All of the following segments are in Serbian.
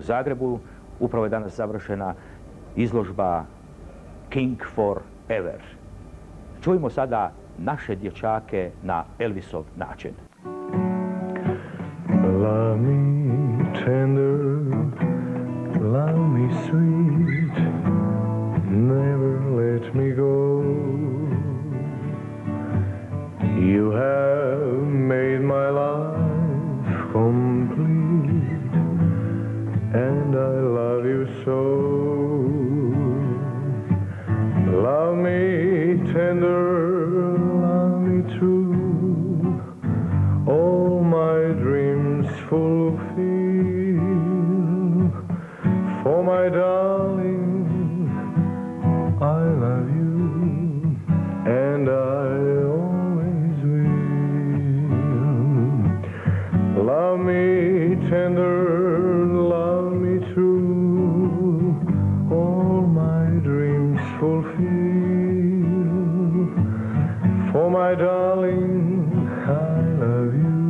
Zagrebu. Upravo je danas završena izložba King Forever. Čujmo sada naše dječake na Elvisov način. Love me tender, love me sweet, never let me go. You have made my life complete, and I love you so. Love me tender, love me true, all my dreams fulfill. For my darling, I love you, and I always will. Love me tender, love me true, all my dreams fulfill. For my darling, I love you,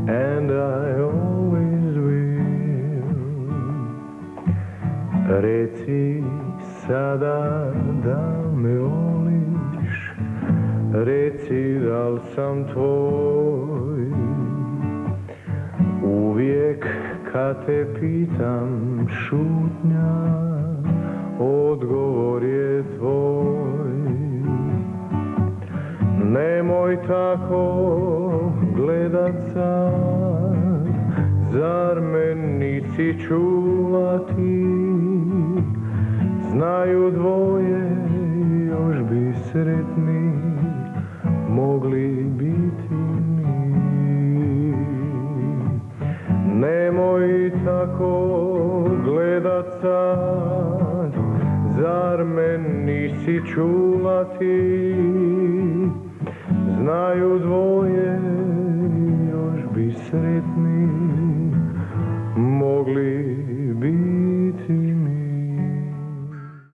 and I always will. Reci sada da me voliš, reci da li sam tvoj. Uvijek kad te pitam, šutnja, odgovor je tvoj. Nemoj tako gledat sad, zar me nisi čula ti? Znaju dvoje, još bi sretni mogli biti mi. Nemoj tako gledat sad, zar me nisi čula ti?